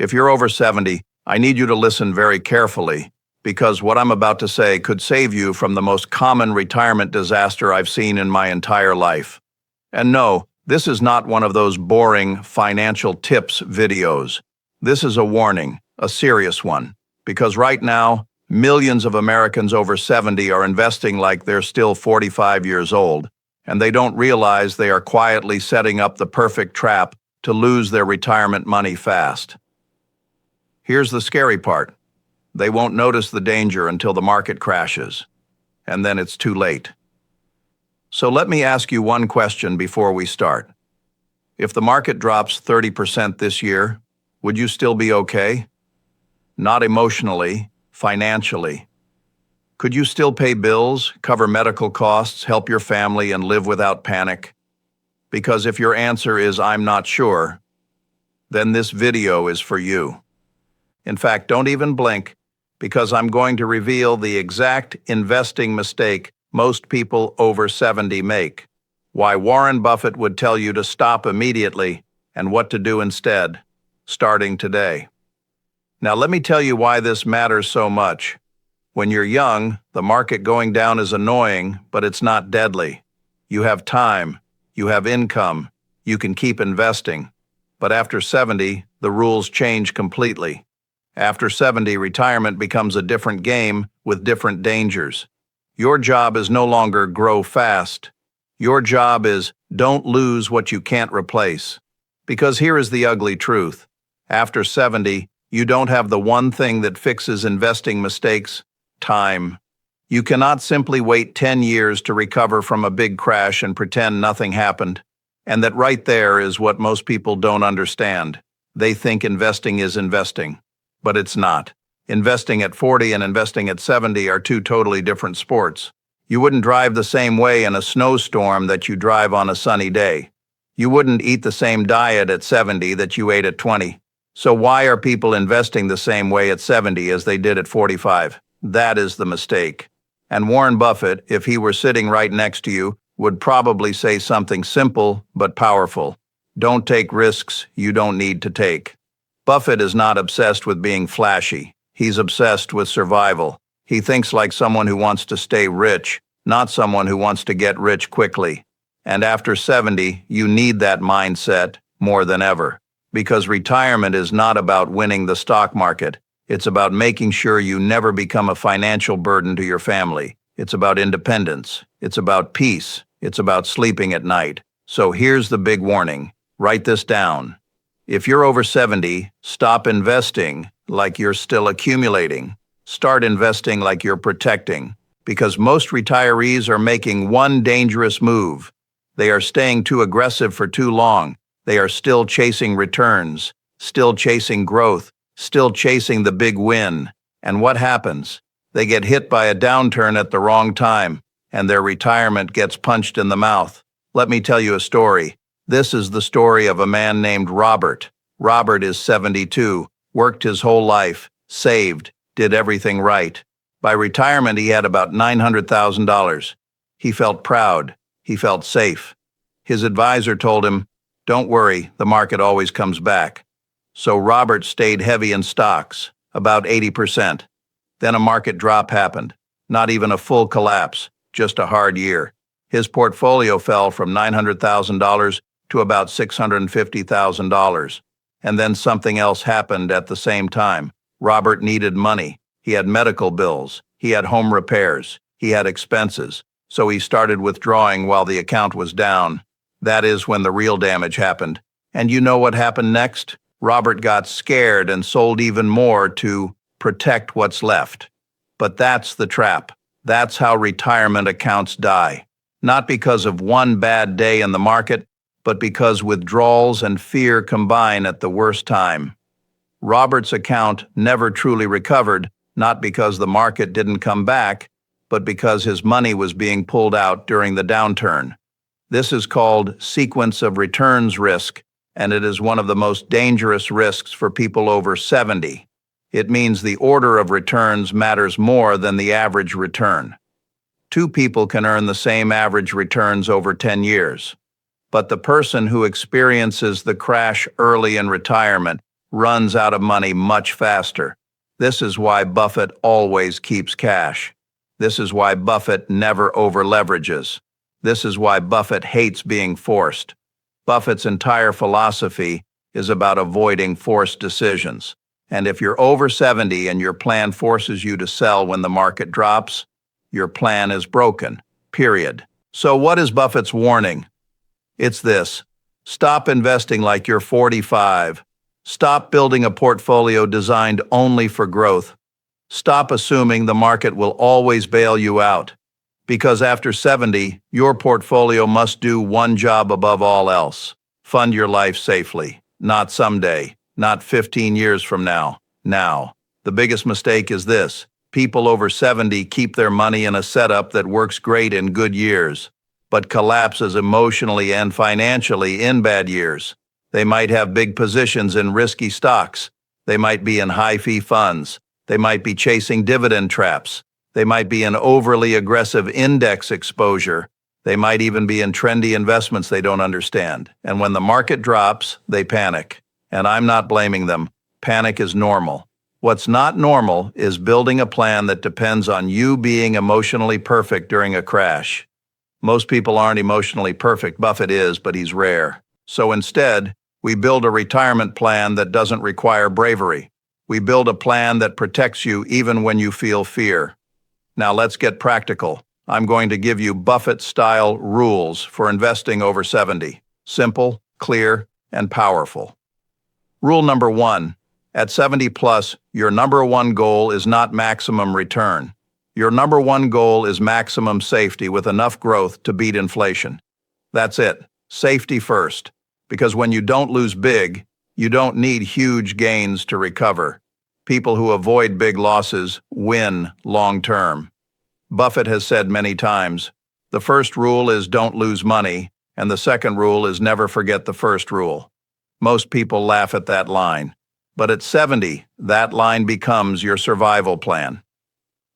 If you're over 70, I need you to listen very carefully, because what I'm about to say could save you from the most common retirement disaster I've seen in my entire life. And no, this is not one of those boring financial tips videos. This is a warning, a serious one, because right now, millions of Americans over 70 are investing like they're still 45 years old, and they don't realize they are quietly setting up the perfect trap to lose their retirement money fast. Here's the scary part. They won't notice the danger until the market crashes, and then it's too late. So let me ask you one question before we start. If the market drops 30% this year, would you still be okay? Not emotionally, financially. Could you still pay bills, cover medical costs, help your family, and live without panic? Because if your answer is "I'm not sure," then this video is for you. In fact, don't even blink, because I'm going to reveal the exact investing mistake most people over 70 make, why Warren Buffett would tell you to stop immediately, and what to do instead, starting today. Now let me tell you why this matters so much. When you're young, the market going down is annoying, but it's not deadly. You have time, you have income, you can keep investing. But after 70, the rules change completely. After 70, retirement becomes a different game with different dangers. Your job is no longer grow fast. Your job is don't lose what you can't replace. Because here is the ugly truth. After 70, you don't have the one thing that fixes investing mistakes: time. You cannot simply wait 10 years to recover from a big crash and pretend nothing happened. And that right there is what most people don't understand. They think investing is investing. But it's not. Investing at 40 and investing at 70 are two totally different sports. You wouldn't drive the same way in a snowstorm that you drive on a sunny day. You wouldn't eat the same diet at 70 that you ate at 20. So why are people investing the same way at 70 as they did at 45? That is the mistake. And Warren Buffett, if he were sitting right next to you, would probably say something simple but powerful. Don't take risks you don't need to take. Buffett is not obsessed with being flashy. He's obsessed with survival. He thinks like someone who wants to stay rich, not someone who wants to get rich quickly. And after 70, you need that mindset more than ever. Because retirement is not about winning the stock market. It's about making sure you never become a financial burden to your family. It's about independence. It's about peace. It's about sleeping at night. So here's the big warning. Write this down. If you're over 70, stop investing like you're still accumulating. Start investing like you're protecting. Because most retirees are making one dangerous move. They are staying too aggressive for too long. They are still chasing returns, still chasing growth, still chasing the big win. And what happens? They get hit by a downturn at the wrong time, and their retirement gets punched in the mouth. Let me tell you a story. This is the story of a man named Robert. Robert is 72, worked his whole life, saved, did everything right. By retirement, he had about $900,000. He felt proud. He felt safe. His advisor told him, "Don't worry, the market always comes back." So Robert stayed heavy in stocks, about 80%. Then a market drop happened. Not even a full collapse, just a hard year. His portfolio fell from $900,000 to about $650,000. And then something else happened at the same time. Robert needed money. He had medical bills. He had home repairs. He had expenses. So he started withdrawing while the account was down. That is when the real damage happened. And you know what happened next? Robert got scared and sold even more to protect what's left. But that's the trap. That's how retirement accounts die. Not because of one bad day in the market, but because withdrawals and fear combine at the worst time. Robert's account never truly recovered, not because the market didn't come back, but because his money was being pulled out during the downturn. This is called sequence of returns risk, and it is one of the most dangerous risks for people over 70. It means the order of returns matters more than the average return. Two people can earn the same average returns over 10 years. But the person who experiences the crash early in retirement runs out of money much faster. This is why Buffett always keeps cash. This is why Buffett never over-leverages. This is why Buffett hates being forced. Buffett's entire philosophy is about avoiding forced decisions. And if you're over 70 and your plan forces you to sell when the market drops, your plan is broken, period. So what is Buffett's warning? It's this: stop investing like you're 45. Stop building a portfolio designed only for growth. Stop assuming the market will always bail you out. Because after 70, your portfolio must do one job above all else: fund your life safely. Not someday, not 15 years from now. Now. The biggest mistake is this: people over 70 keep their money in a setup that works great in good years, but collapses emotionally and financially in bad years. They might have big positions in risky stocks. They might be in high-fee funds. They might be chasing dividend traps. They might be in overly aggressive index exposure. They might even be in trendy investments they don't understand. And when the market drops, they panic. And I'm not blaming them. Panic is normal. What's not normal is building a plan that depends on you being emotionally perfect during a crash. Most people aren't emotionally perfect. Buffett is, but he's rare. So instead, we build a retirement plan that doesn't require bravery. We build a plan that protects you even when you feel fear. Now let's get practical. I'm going to give you Buffett-style rules for investing over 70. Simple, clear, and powerful. Rule number 1. At 70 plus, your number one goal is not maximum return. Your number one goal is maximum safety with enough growth to beat inflation. That's it. Safety first. Because when you don't lose big, you don't need huge gains to recover. People who avoid big losses win long term. Buffett has said many times, the first rule is don't lose money, and the second rule is never forget the first rule. Most people laugh at that line. But at 70, that line becomes your survival plan.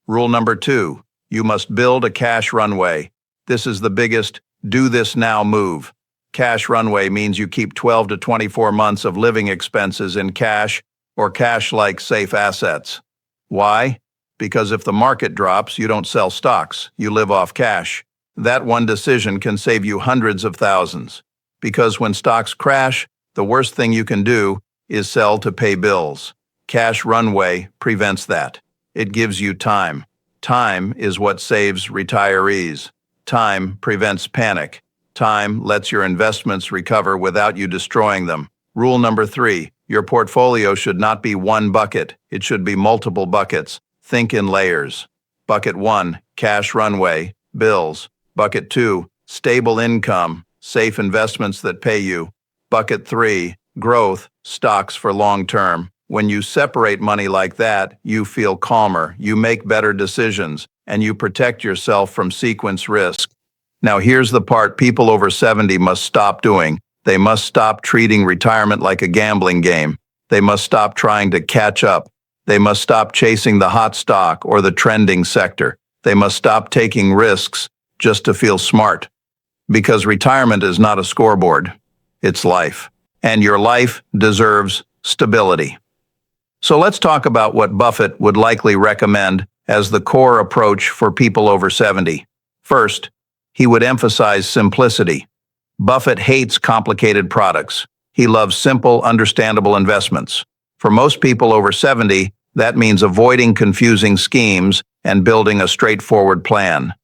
Rule number 2, you must build a cash runway. This is the biggest do this now move. Cash runway means you keep 12 to 24 months of living expenses in cash or cash-like safe assets. Why? Because if the market drops, you don't sell stocks, you live off cash. That one decision can save you hundreds of thousands. Because when stocks crash, the worst thing you can do is sell to pay bills. Cash runway prevents that. It gives you time. Time is what saves retirees. Time prevents panic. Time lets your investments recover without you destroying them. Rule number 3, your portfolio should not be one bucket. It should be multiple buckets. Think in layers. Bucket 1, cash runway, bills. Bucket 2, stable income, safe investments that pay you. Bucket 3, growth, stocks for long term. When you separate money like that, you feel calmer, you make better decisions, and you protect yourself from sequence risk. Now here's the part people over 70 must stop doing. They must stop treating retirement like a gambling game. They must stop trying to catch up. They must stop chasing the hot stock or the trending sector. They must stop taking risks just to feel smart. Because retirement is not a scoreboard. It's life. And your life deserves stability. So let's talk about what Buffett would likely recommend as the core approach for people over 70. First, he would emphasize simplicity. Buffett hates complicated products. He loves simple, understandable investments. For most people over 70, that means avoiding confusing schemes and building a straightforward plan.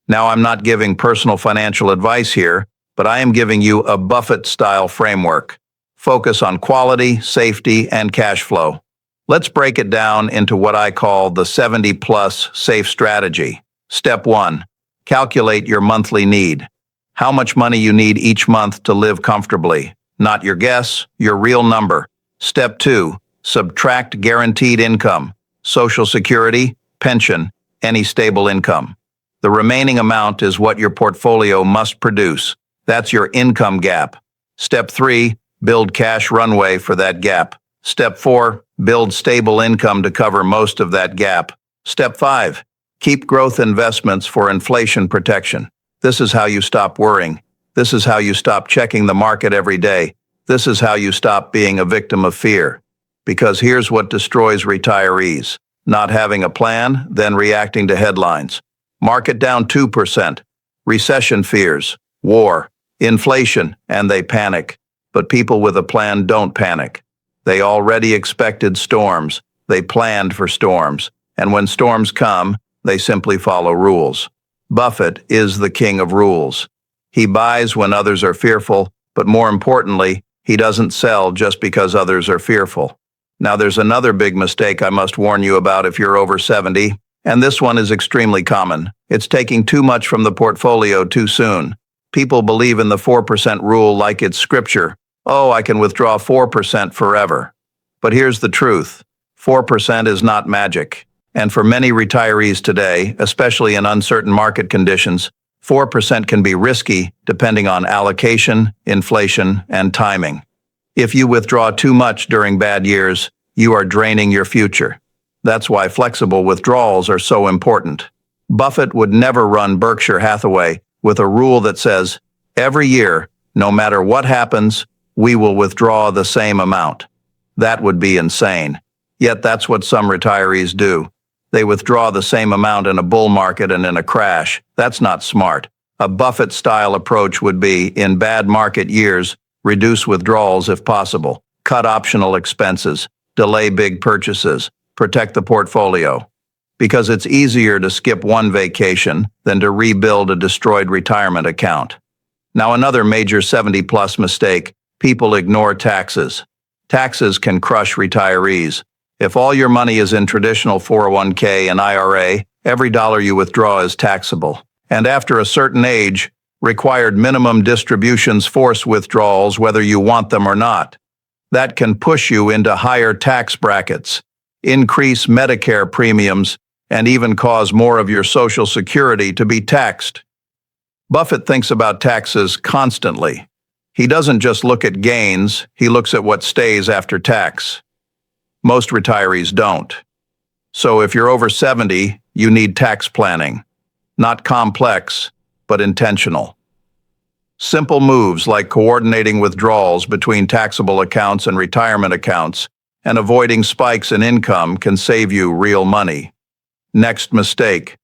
Now, I'm not giving personal financial advice here, but I am giving you a Buffett-style framework. Focus on quality, safety, and cash flow. Let's break it down into what I call the 70-plus safe strategy. Step 1, calculate your monthly need. How much money you need each month to live comfortably. Not your guess, your real number. Step 2, subtract guaranteed income, Social Security, pension, any stable income. The remaining amount is what your portfolio must produce. That's your income gap. Step 3, build cash runway for that gap. Step 4, build stable income to cover most of that gap. Step 5, keep growth investments for inflation protection. This is how you stop worrying. This is how you stop checking the market every day. This is how you stop being a victim of fear. Because here's what destroys retirees: not having a plan, then reacting to headlines. Market down 2%. Recession fears, war, inflation, and they panic. But people with a plan don't panic. They already expected storms. They planned for storms. And when storms come, they simply follow rules. Buffett is the king of rules. He buys when others are fearful, but more importantly, he doesn't sell just because others are fearful. Now, there's another big mistake I must warn you about if you're over 70, and this one is extremely common. It's taking too much from the portfolio too soon. People believe in the 4% rule like it's scripture. Oh, I can withdraw 4% forever. But here's the truth. 4% is not magic. And for many retirees today, especially in uncertain market conditions, 4% can be risky depending on allocation, inflation, and timing. If you withdraw too much during bad years, you are draining your future. That's why flexible withdrawals are so important. Buffett would never run Berkshire Hathaway with a rule that says, every year, no matter what happens, we will withdraw the same amount. That would be insane. Yet that's what some retirees do. They withdraw the same amount in a bull market and in a crash. That's not smart. A Buffett-style approach would be, in bad market years, reduce withdrawals if possible, cut optional expenses, delay big purchases, protect the portfolio. Because it's easier to skip one vacation than to rebuild a destroyed retirement account. Now, another major 70-plus mistake: people ignore taxes. Taxes can crush retirees. If all your money is in traditional 401k and IRA, every dollar you withdraw is taxable. And after a certain age, required minimum distributions force withdrawals whether you want them or not. That can push you into higher tax brackets, increase Medicare premiums, and even cause more of your Social Security to be taxed. Buffett thinks about taxes constantly. He doesn't just look at gains, he looks at what stays after tax. Most retirees don't. So if you're over 70, you need tax planning. Not complex, but intentional. Simple moves like coordinating withdrawals between taxable accounts and retirement accounts and avoiding spikes in income can save you real money. Next mistake: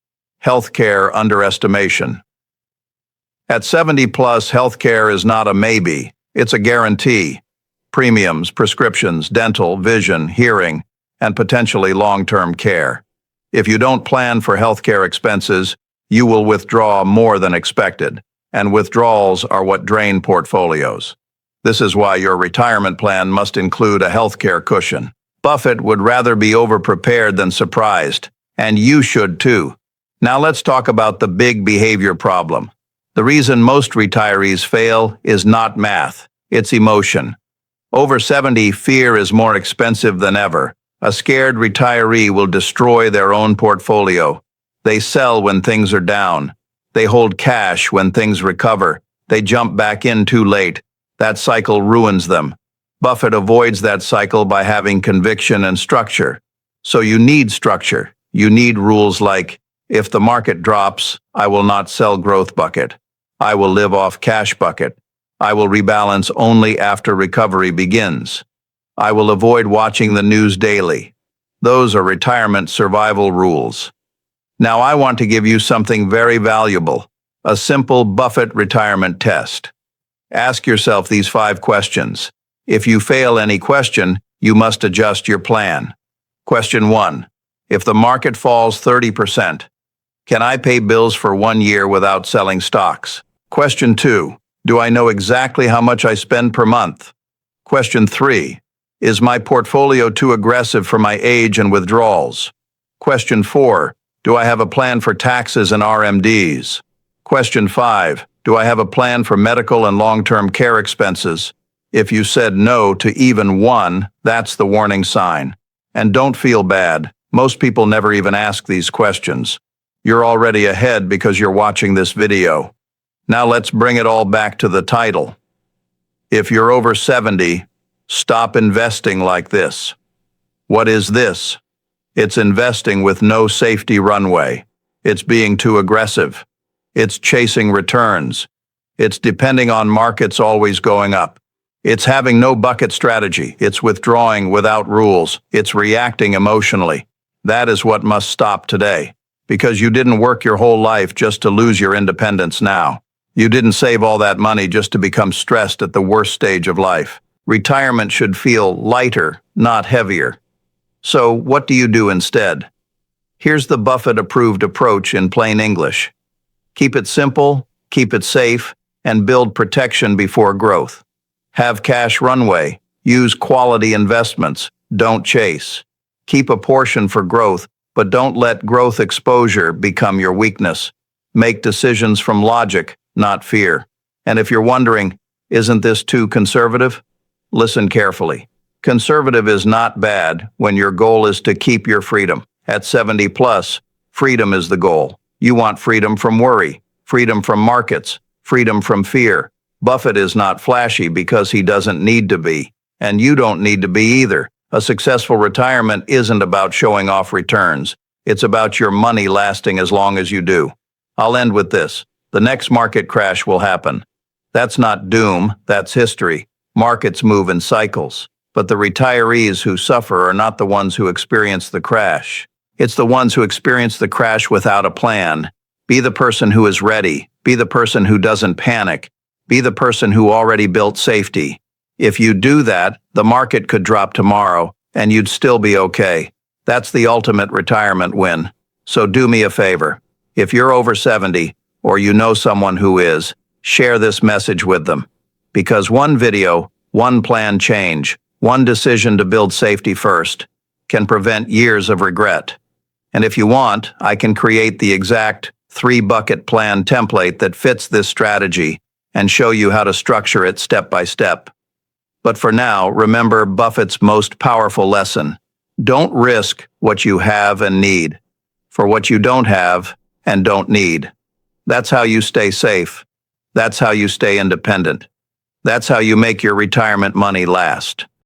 healthcare underestimation. At 70 plus, healthcare is not a maybe, it's a guarantee. Premiums, prescriptions, dental, vision, hearing, and potentially long-term care. If you don't plan for healthcare expenses, you will withdraw more than expected, and withdrawals are what drain portfolios. This is why your retirement plan must include a healthcare cushion. Buffett would rather be overprepared than surprised, and you should too. Now let's talk about the big behavior problem. The reason most retirees fail is not math, it's emotion. Over 70, fear is more expensive than ever. A scared retiree will destroy their own portfolio. They sell when things are down. They hold cash when things recover. They jump back in too late. That cycle ruins them. Buffett avoids that cycle by having conviction and structure. So you need structure. You need rules like, if the market drops, I will not sell growth bucket. I will live off cash bucket. I will rebalance only after recovery begins. I will avoid watching the news daily. Those are retirement survival rules. Now I want to give you something very valuable, a simple Buffett retirement test. Ask yourself these 5 questions. If you fail any question, you must adjust your plan. Question 1. If the market falls 30%, can I pay bills for 1 year without selling stocks? Question 2. Do I know exactly how much I spend per month? Question 3. Is my portfolio too aggressive for my age and withdrawals? Question 4. Do I have a plan for taxes and RMDs? Question 5. Do I have a plan for medical and long-term care expenses? If you said no to even one, that's the warning sign. And don't feel bad. Most people never even ask these questions. You're already ahead because you're watching this video. Now let's bring it all back to the title. If you're over 70, stop investing like this. What is this? It's investing with no safety runway. It's being too aggressive. It's chasing returns. It's depending on markets always going up. It's having no bucket strategy. It's withdrawing without rules. It's reacting emotionally. That is what must stop today. Because you didn't work your whole life just to lose your independence now. You didn't save all that money just to become stressed at the worst stage of life. Retirement should feel lighter, not heavier. So what do you do instead? Here's the Buffett-approved approach in plain English. Keep it simple, keep it safe, and build protection before growth. Have cash runway. Use quality investments. Don't chase. Keep a portion for growth, but don't let growth exposure become your weakness. Make decisions from logic, not fear. And if you're wondering, isn't this too conservative? Listen carefully. Conservative is not bad when your goal is to keep your freedom. At 70 plus, freedom is the goal. You want freedom from worry, freedom from markets, freedom from fear. Buffett is not flashy because he doesn't need to be, and you don't need to be either. A successful retirement isn't about showing off returns. It's about your money lasting as long as you do. I'll end with this. The next market crash will happen. That's not doom, that's history. Markets move in cycles. But the retirees who suffer are not the ones who experience the crash. It's the ones who experience the crash without a plan. Be the person who is ready. Be the person who doesn't panic. Be the person who already built safety. If you do that, the market could drop tomorrow, and you'd still be okay. That's the ultimate retirement win. So do me a favor. If you're over 70, or you know someone who is, share this message with them. Because one video, one plan change, one decision to build safety first, can prevent years of regret. And if you want, I can create the exact 3-bucket plan template that fits this strategy and show you how to structure it step by step. But for now, remember Buffett's most powerful lesson. Don't risk what you have and need for what you don't have and don't need. That's how you stay safe. That's how you stay independent. That's how you make your retirement money last.